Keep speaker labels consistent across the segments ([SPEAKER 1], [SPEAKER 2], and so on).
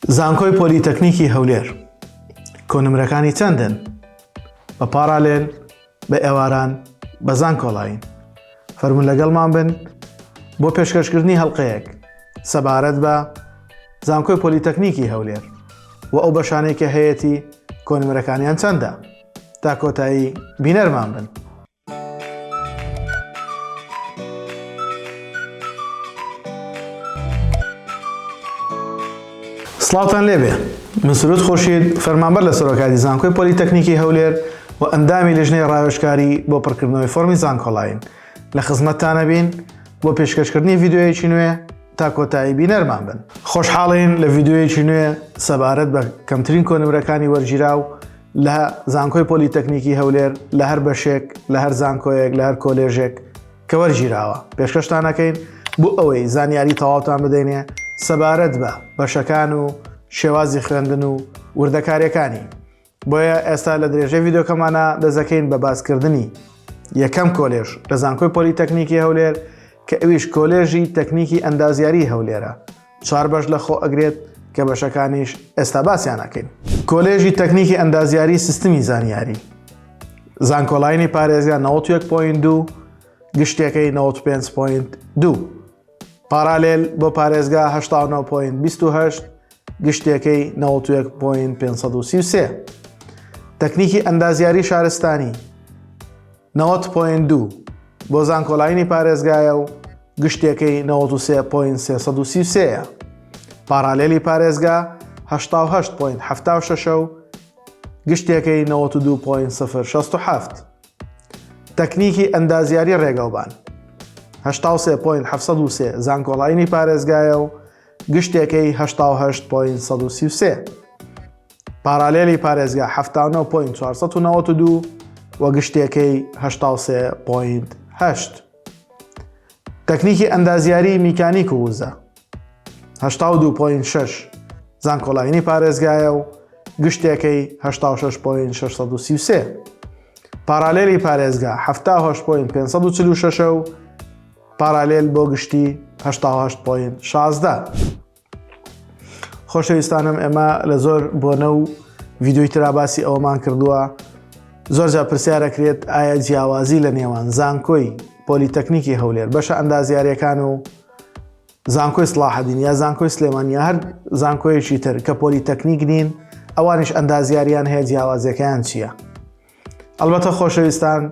[SPEAKER 1] زانکۆی پۆلیتەکنیکی هەولێر کۆنمرەکانی چەندن؟ بە پارالێل، بە ئێواران، بە زانکۆڵاین. فەرمون لەگەڵمان بن بۆ پێشکەشکردنی هەڵقەیەک سەبارەت بە زانکۆی پۆلیتەکنیکی هەولێر و ئەو بەشانەی کە هەیەی کۆنمرەکانیان چەندە. تا کۆتایی بینەرمان بن. سڵاوتان لێبێ، من سروود خۆشید، فەرمانبەر لە سەرۆکاتی زانکۆی پۆلیتەکنیکی هەولێر و ئەندامی لیژنەی ڕاوێژکاری بۆ پڕکردنەوەی فۆرمی زانکۆڵاین لە خزمەتتانە بین بۆ پێشکەشکردنی ڤیدیۆیەکی نوێ تا کۆتایی بینەرمان بن. خۆشحاڵین لە ڤیدیۆیەکی نوێ سەبارەت بە کەمترین کۆنمرەکانی وەرگیراو لە زانکۆی پۆلیتەکنیکی هەولێر لە هەر بەشێک، لە هەر زانکۆیەک، لە هەر کۆلێژێک کە وەرگیراوە. پێشکەشتان ئەکەین بۆ ئەوەی زانیاری تەواوتان بدەینێ سەبارەت بە بەشەکان و شێوازی خوێندن و وردەکاریەکانی. بۆیە ئێستا لە درێژەی ڤیدیۆکەمانە دەزەکەین بە باسکردنی یەکەم کۆلێژ لە زانکۆی پۆلیتەکنیکی هەولێر کە ئەویش کۆلێژی تەکنیکی ئەندازیاری هەولێرە. 4 بەش لە خۆ ئەگرێت کە بەشەکانیش ئێستا باسییان ئەکەین. کۆلێژی تەکنیکی ئەندازیاری سیستمی زانیاری، زانکۆڵاینی پارێزگا 91.2، گشتەکەی 95.2. پارالێل بۆ پارێزگا 89.28، گشتەکەی 91.533. تەکنیکی ئەندازیاری شارستانی 90.2 بۆ زانکۆڵاینی پارێزگایە و گشتەکەی 93.333. پارالێلی پارێزگا 88.76 و گشتەکەی 92.067. تەکنیکی ئەندازیاری ڕێگەوبان 83.703 زانکۆڵاینی پارێزگایە و گشتەکەی 88.133. پارالێلی پارێزگا 79.492 و گشتەکەی 83.8. تەکنیکی ئەندازیاری میکانیک و وزە 82.6 زانکۆڵاینی پارێزگایە و گشتەکەی 86.633. پارالێلی پارێزگا 78.546 و پارالێل بۆ گشتی 88.16. خۆشەویستانم، ئێمە لە زۆر بۆنە و ڤیدیۆی تراباسی ئەوەمان کردووە. زۆرجار پرسیارەکرێت ئایا جیاوازی لە نێوان زانکۆی پۆلیتەکنیکی هەولێر، بەشە ئەندازیاریەکان و زانکۆی سڵاحەدین یا زانکۆی سلێمانی هەر زانکۆیەکی تر کە پۆلیتەکنیک نین ئەوانش ئەندازیاریان هەیە، جیاوازیەکەیان چییە؟ ئەلبەتە خۆشەویستان،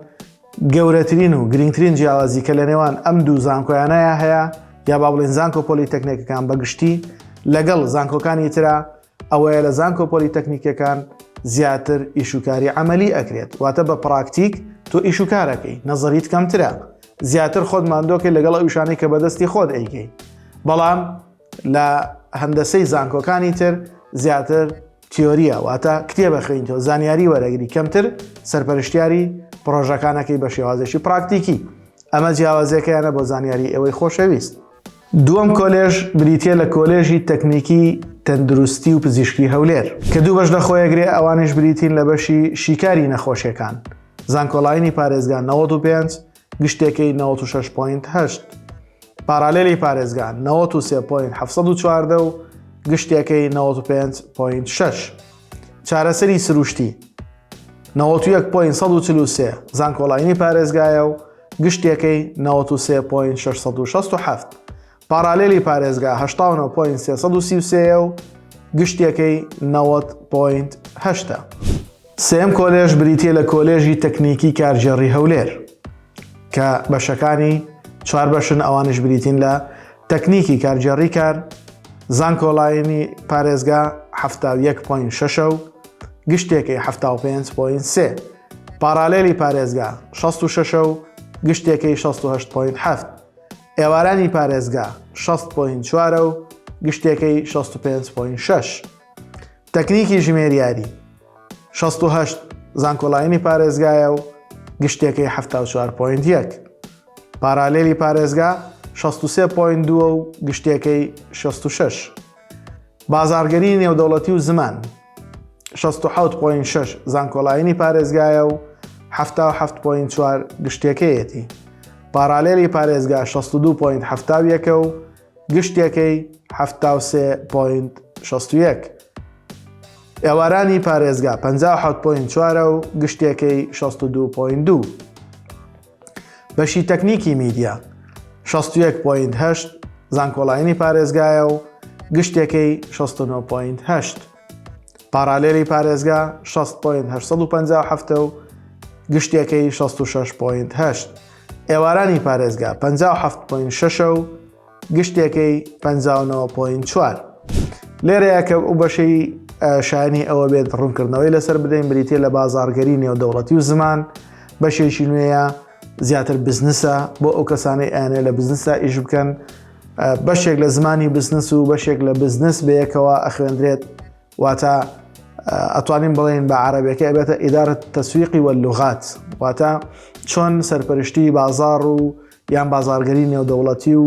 [SPEAKER 1] گەورەترین و گرنگترین جیاوازی کە لە نێوان ئەم دوو زانکۆیانەیە هەیە، یا با بڵێن زانکۆ پۆلیتەکنیکەکان بەگشتی لەگەڵ زانکۆکانی ترە، ئەوەیە لە زانکۆ پۆلیتەکنیکەکان زیاتر ئیشوکاری عەمەلی ئەکرێت، واتە بە پراکتیک تۆ ئیشوکارەکەی، نەزەریت کەمترە، زیاتر خۆت ماندۆکەی لەگەڵ ئەوشانەی کە بەدەستی خۆت ئەیکەی. بەڵام لە هەندەسەی زانکۆکانی تر زیاتر تیۆریە، واتە کتێبە خوێنیتەوە، زانیاری وەرەگری، کەمتر سەرپەرشتیاری پرۆژەکانەکەی بە شێوازێکی پراکتیکی. ئەمە جیاوازیەکەیانە بۆ زانیاری ئەوەی خۆشەویست. دووەم کۆلێژ بریتیە لە کۆلێژی تەکنیکی تەندروستی و پزیشکی هەولێر کە دوو بەش لە خۆیەگرێ. ئەوانش بریتین لە بەشی شیکاری نەخۆشیەکان، زانکۆڵاینی پارێزگا 95، گشتەکەی 96.8. پارالێلی پارێزگا 93.714 و گشتەکەی 95.6. چارەسەری سروشتی 91.143 زانکۆڵاینی پارێزگایە و گشتەکەی 93.667. پارالێلی پارێزگا 89.333 و گشتەکەی 90.8. سێم کۆلێژ بریتیە لە کۆلێژی تەکنیکی کارژێڕی هەولێر کە بەشەکانی 4 بەشن. ئەوانش بریتین لە تەکنیکی کارژێڕی کار، زانکۆڵاینی پارێزگا 71.6 و گشتێکی 75.3. پارالێلی پارێزگا 66 و گشتێکی 68.7. ئێوارانی پارێزگا 60.4 و گشتێکی 65.6. تەکنیکی ژمێریاری 68 زانکۆڵاینی پارێزگایە و گشتێکی 74.1. پارالێلی پارێزگا 63.2 و گشتێکی 66. بازارگەری نێودەوڵەتی و زمان 67.6 زانکۆڵاینی پارێزگایە و 77.4 گشتەکەیەتی. پارالێلی پارێزگا 62.71 و گشتەکەی 73.6. ئێوارانی پارێزگا 57.4 و گشتێکەی 62.2. بەشی تەکنیکی میدیا 61.8 زانکۆڵاینی پارێزگایە و گشتێکەی 69.8. پارالێلی پارێزگا 6.857 و گشتێکەی 66.8. ئێوارانی پارێزگا 57.6 و گشتێکەی 59.4. لێرەیە کە ئەو بەشەی شایانی ئەوە بێت ڕوونکردنەوەی لەسەر بدەین بریتە لە بازارگەری نێودەوڵەتی و زمان. بەشێکی نوێیە زیاتر بزنسە بۆ ئەو کەسانەی ئاێنێ لە بزنسە ئیش بکەن. بەشێک لە زمانی بزنس و بەشێک لە بزنس بەیەکەوە ئەخوێنرێت، واتە ئەتوانین بڵێن بە عەرەبیەکە ئەبێتە ئیدارەت تەسویقی وەللوغات، واتە چۆن سەرپەرشتی بازار و یان بازارگەری نێودەوڵەتی و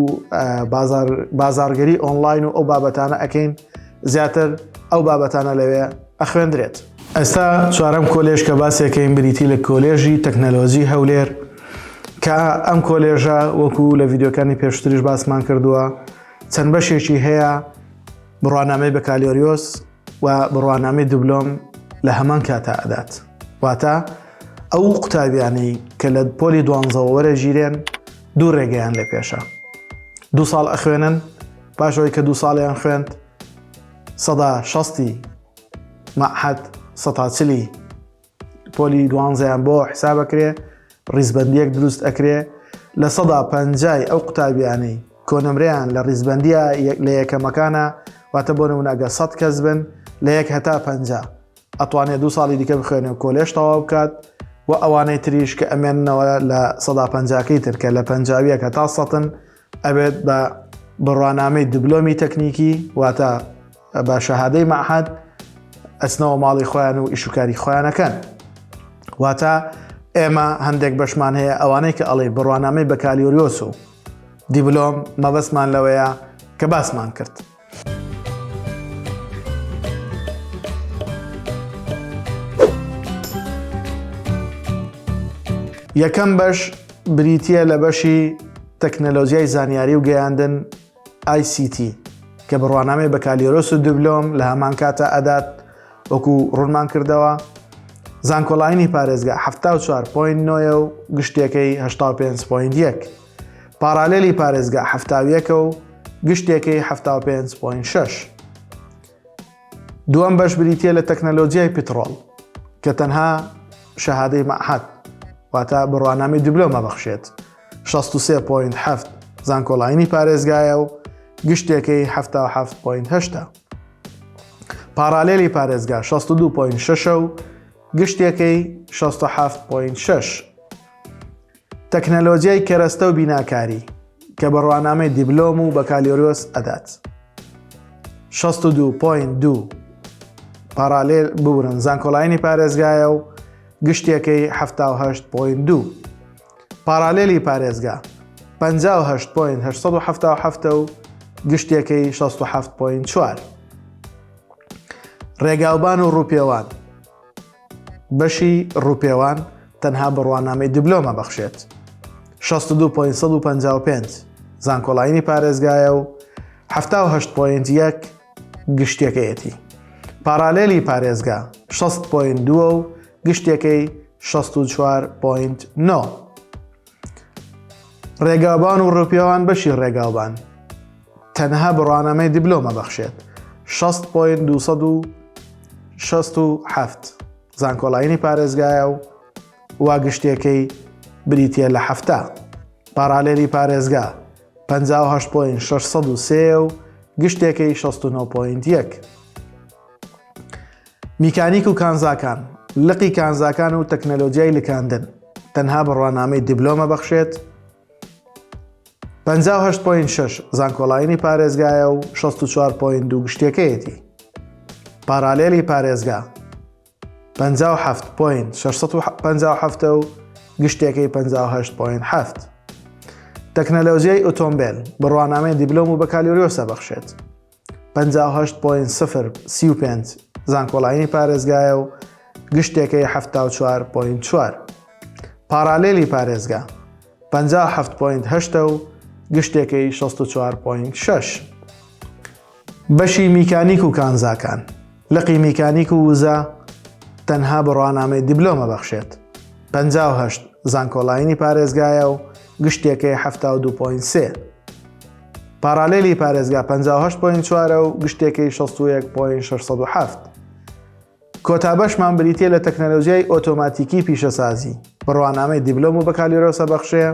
[SPEAKER 1] بازارگەری ئۆنلاین و ئەو بابەتانە ئەکەین، زیاتر ئەو بابەتانە لەوێ ئەخوێندرێت. ئێستا چوارەم کۆلێژ کە باسێکەین بریتی لە کۆلێژی تەکنەلۆژی هەولێر، کە ئەم کۆلێژە وەکو لە ڤیددیۆکانی پێشتریش باسمان کردووە چەند بەشێکی هەیە: بڕوانامەی بەکالۆریۆس و بڕوانامەی دیبلۆم لە هەمان کاتە ئەدات. واتە ئەو قوتابیانەی کە لە پۆلی 12 وەرە ژیرێن دوو ڕێگەیان لێ پێشە. 2 ساڵ ئەخوێنن، پاشەوەی کە 2 ساڵیان خوێند 160 مەعهەد 140 پۆلی 12یان بۆ حسابەکرێ، ڕیزبەندیەک دروست ئەکرێ. لە 150 ئەو قوتابیانەی کۆنمرەیان لە ڕیزبەندیە لە یەکەمەکانە، واتە بۆ نمونەگە 100 کەس بن، لە 1 هەتا 50 ئەتوانێت 2 ساڵی دیکە بخوێنێ و کۆلێژ تەواو بکات. و ئەوانەی تریش کە ئەمێننەوە لە 150کەی ترکە لە 50 کە تا 100 ئەبێت بە بڕوانامەی دیبلۆمی تەکنیکی، واتە بە شەهادەی مەعهەد ئەچنەوە ماڵی خۆیان و ئیشوکاری خۆیانەکەن. واتە ئێمە هەندێک بەشمان هەیە ئەوانەی کە ئەڵێ بڕوانامەی بەکالۆریۆس و دیبلۆم مەبەستمان لەوەیە کە باسمان کرد. یەکەم بەش بریتیە لە بەشی تەکنەلۆژیای زانیاری و گەیاندن ICT کە بڕوانامەی بەکالۆریۆس و دیبلۆم لە هەمان کاتە ئەدات وەکو ڕوونمان کردەوە. زانکۆڵاینی پارێزگا 74.9 و گشتێکەی 85.1. پارالێلی پارێزگا 71 و گشتێکەی 75.6. دووەم بەش بریتیە لە تەکنەلۆژیای پترۆڵ کە تەنها شەهادەی مەعهەد واتە بڕوانامەی دیبلۆمە بەخشێت. 63.7 زانکۆڵاینی پارێزگایە و گشتێکەی 77.8. پارالێلی پارێزگا 62.6 و گشتێکەی 67.6. تەکنەلۆژیای کەرەستە و بیناکاری کە بڕوانامەی دیبلۆم و بەکالۆریۆس ئەدات. 62.2 پارالێل بورن زانکۆڵاینی پارێزگایە و گشتێکەی 78.2. پارالێلی پارێزگا 58.877 و گشتێکەی 67.4. ڕێگاوبان و ڕووپێوان بەشی ڕووپێوان تەنها بڕوانامەی دیبلۆمە بەخشێت. 62.155 زانکۆڵاینی پارێزگایە و 78.1 گشتێکەیەتی. پارالێلی پارێزگا 60.2 و گشتێکەی 64.9. ڕێگاوبان و ڕووپێوان بەشی ڕێگاوبان تەنها بڕوانامەی دیبلۆمە بەخشێت. 6.267 زانکۆڵاینی پارێزگایە و وا گشتێکەی بریتیە لە 7. پارالێلی پارێزگا 58.603 و گشتێکەی 69.1. میکانیک و کانزاکان لقی کانزاکان و تەکنەلۆژیای لکاندن تەنها بڕوانامەی دیبلۆمە بەخشێت. 58.6 زانکۆڵاینی پارێزگایە و 64.2 گشتێکەیەتی. پارالێلی پارێزگا 57.657 و گشتێکەی 58.7. تەکنەلۆژیای ئۆتۆمبیل بڕوانامەی دیبلۆم و بەکالۆریۆسە بەخشێت. 58.035 زانکۆڵاینی پارێزگایە و گشتێکەی 74.4. پارالێلی پارێزگا 57.8 و گشتێکەی 64.6. بەشی میکانیک و کانزاکان. لقی میکانیک و وزە تەنها بە ڕوانامەی دیبلۆمە بەخشێت. 58 زانکۆڵاینی پارێزگایە و گشتێکەی 72.3. پارالێلی پارێزگا 58.4 و گشتێکەی 61.607. کۆتابەشمان بریتیە لە تەکنەلۆژیای ئۆتۆماتیکی پیشەسازی بە ڕوانامەی دیبلۆم و بەکالیۆرۆسە بەخشێ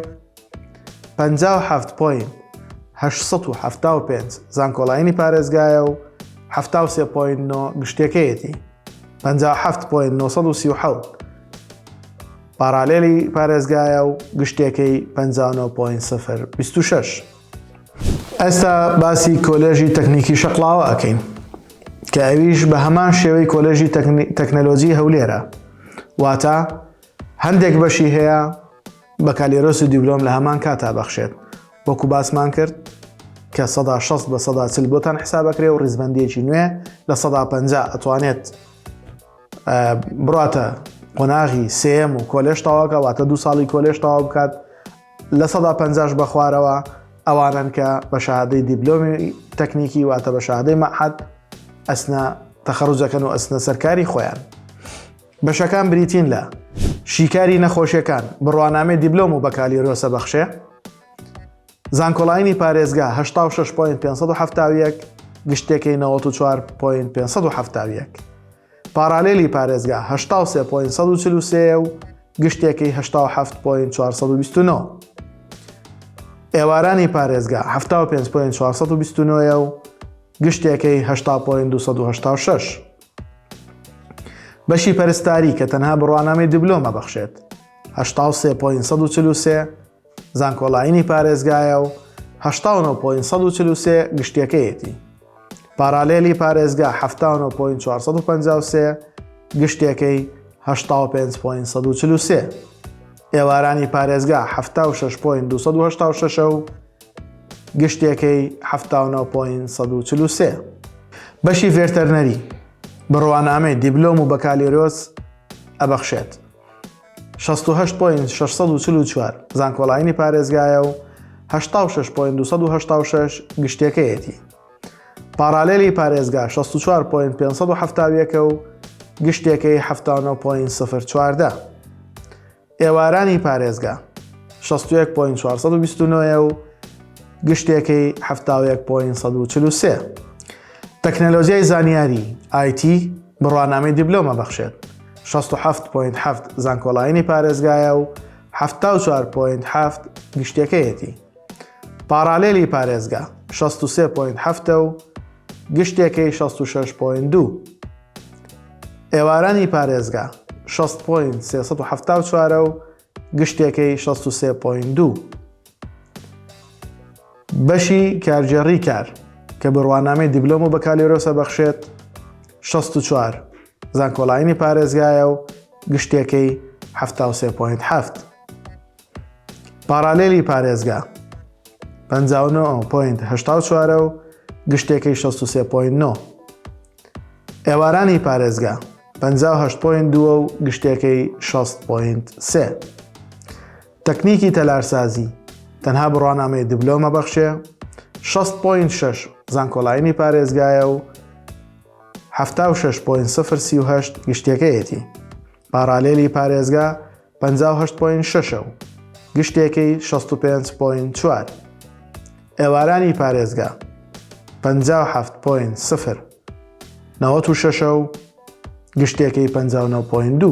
[SPEAKER 1] 57.875 زانکۆڵاینی پارێزگایە و 73.9 گشتێکەیەتی. 57.937 پارالێلی پارێزگایە و گشتێکەی 59.026. ئێستا باسی کۆلێژی تەکنیکی شەقڵاوە ئەکەین کە ئەویش بە هەمان شێوەی کۆلێژی تەکنەلۆجی هەولێرە، واتە هەندێک بەشی هەیە بەکالیۆرۆس و دیبلۆم لە هەمان کاتا بەخشێت، وەکو باسمان کرد کە 160 بە 140 بۆتان حسابەکرێ و ڕیزبەندیەکی نوێ لە 150 ئەتوانێت بڕاتە قۆناغی سێم و کۆلێژ تاواکە، واتە 2 ساڵی کۆلێژ تاوا بکات. لە 150 بە خوارەوە ئەوانن کە بە شەهادەی دیبلۆمی تەکنیکی واتە بە شەهادەی مەعهەد ئەسنە تەخەڕوجەکەن و ئەسنە سەرکاری خۆیان. بەشەکان بریتین لە شیکاری نەخۆشیەکان بە ڕوانامەی دیبلۆم و بەکالیۆرۆسە بەخشێ، زانکۆڵاینی پارێزگا 86.571 گشتێکەی 94.571. پارالێلی پارێزگا 83.143 و گشتێکەی 87.429. ئێوارانی پارێزگا 75.429 و گشتێکەی 80.286. بەشی پەرستاری کە تەنها بە ڕوانامەی دیبلۆمە بەخشێت 83.143 زانکۆڵاینی پارێزگایە و 89.143 گشتێکەیەتی. پارالێلی پارێزگا 79.453 گشتێکەی 85.143. ئێوارانی پارێزگا 76.286 و گشتێکەی 79.143. بەشی ڤێرتەرنەری بە ڕوانامەی دیبلۆم و بەکالیۆرۆس ئەبەخشێت 68.644 زانکۆڵاینی پارێزگایە و 86.286 گشتێکەیەتی. پارالێلی پارێزگا 64.571 و گشتێکەی 79.014. ئێوارانی پارێزگا 61.429 و گشتێکەی 71.143. تەکنەلۆژیای زانیاری IT بە ڕوانامەی دیبلۆمە بەخشێت 67.7 زانکۆڵاینی پارێزگایە و 74.7 گشتێکەیەتی. پارالێلی پارێزگا 63.7 و گشتێکەی 66.2. ئێوارانی پارێزگا 6.374 و گشتێکەی 63.2. بەشی کارگێڕی کار کە بە ڕوانامەی دیبلۆم و بەکالیۆرۆسە بەخشێت 64 زانکۆڵاینی پارێزگایە و گشتێکەی 73.7. پارالێلی پارێزگا 59.84 و گشتێکەی 63.9. ئێوارانی پارێزگا 58.2 و گشتێکەی 60.3. تەکنیکی تەلارسازی تەنها بە ڕوانامەی دیبلۆمە بەخشێ 60.6 زانکۆڵاینی پارێزگایە و 76.038 گشتێکەیەتی. پارالێلی پارێزگا 58.6 و گشتێکەی 65.4. ئێوارانی پارێزگا 57.096 و گشتێکەی 59.2.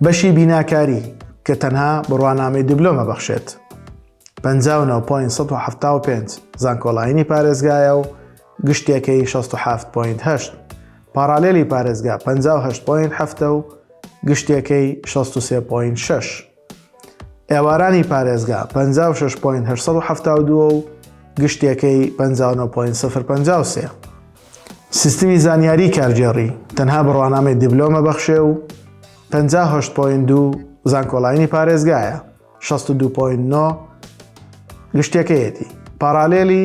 [SPEAKER 1] بەشی بیناکاری کە تەنها بە ڕوانامەی دیبلۆمە بەخشێت 59.175 زانکۆڵاینی پارێزگایە و گشتێکەی 67.8. پارالێلی پارێزگا 58.7 و گشتێکەی 63.6. ئێوارانی پارێزگا 56.872 و گشتێکەی 59.053. سیستمی زانیاری کارگێڕی تەنها بە ڕوانامەی دیبلۆمە بەخشێ و 58.2 زانکۆڵاینی پارێزگایە 62.9 گشتێکەیەتی. پارالێلی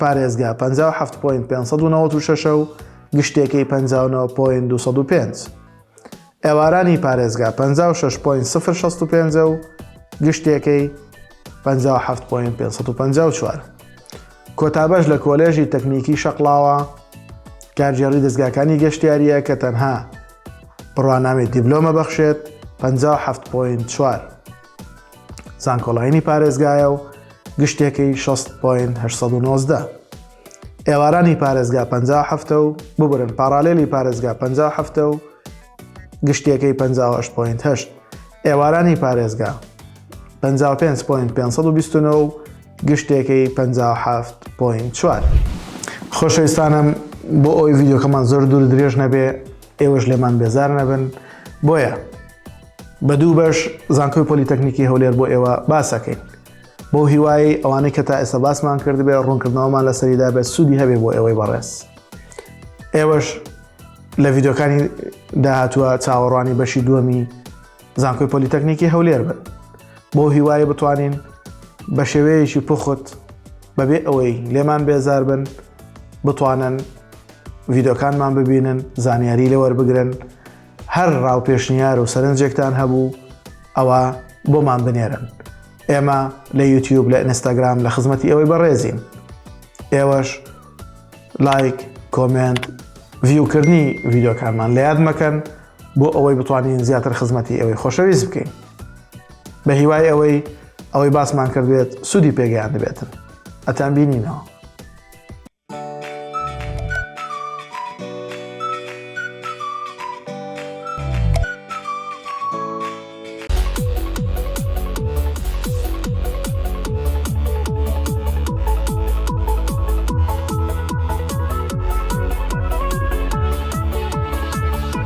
[SPEAKER 1] پارێزگا 57.596 و گشتێکەی 59.205. ئێوارانی پارێزگا 56.065 و گشتێکەی 57.554. کۆتابەش لە کۆلێژی تەکنیکی شەقڵاوە کارژێڕی دەستگاکانی گەشتیاریە کە تەنها بڕوانامەی دیبلۆمە بەخشێت 57.4 زانکۆڵاینی پارێزگایە و گشتێکی 6.819 ئێوارانی پارێزگا 57 و ببرن پاراڵێلی پارێزگا 57 و گشتێکی 58.8 ئێوارانی پارێزگا 55.529 و گشتێکی 57.4 خۆشەویستانم بۆ ئەوی ڤیدیۆکەمان زۆر دوور درێژ نەبێ ئێوەش لێمان بێزار نەبن بۆیە بە دوو بەش زانکۆی پۆلیتەکنیکی هەولێر بۆ ئێوە باسەکەین بۆ هیوایی ئەوانەی کە تا ئێستا باسمان کردبێ ڕوونکردنەوەمان لە سەریدا بێت سوودی هەبێ بۆ ئێوەی بەڕێز ئێوەش لە ڤیدیۆکانی داهاتووە چاوەڕوانی بەشی دووەمی زانکۆی پۆلیتەکنیکی هەولێر بن بۆ هیوایی بتوانین بە شێوەیەکی پوخت بەبێ ئەوەی لێمان بێزار بن بتوانن ڤیدیۆکانمان ببینن زانیاری لێ وەربگرن هەر ڕاوپێشنیار و سەرنجێکتان هەبوو ئەوە بۆمان بنێرن ئێمە لە یوتیوب لە ئینستاگرام لە خزمەتی ئەوەی بەڕێزین ئێوەش لایک کۆمنت ڤیوکردنی ڤیدیۆکانمان لە یاد مەکەن بۆ ئەوەی بتوانین زیاتر خزمەتی ئەوەی خۆشەویست بکەین بە هیوای ئەوەی باسمان کردێت سوودی پێگەیان دەبێتن ئەتان بینینەوە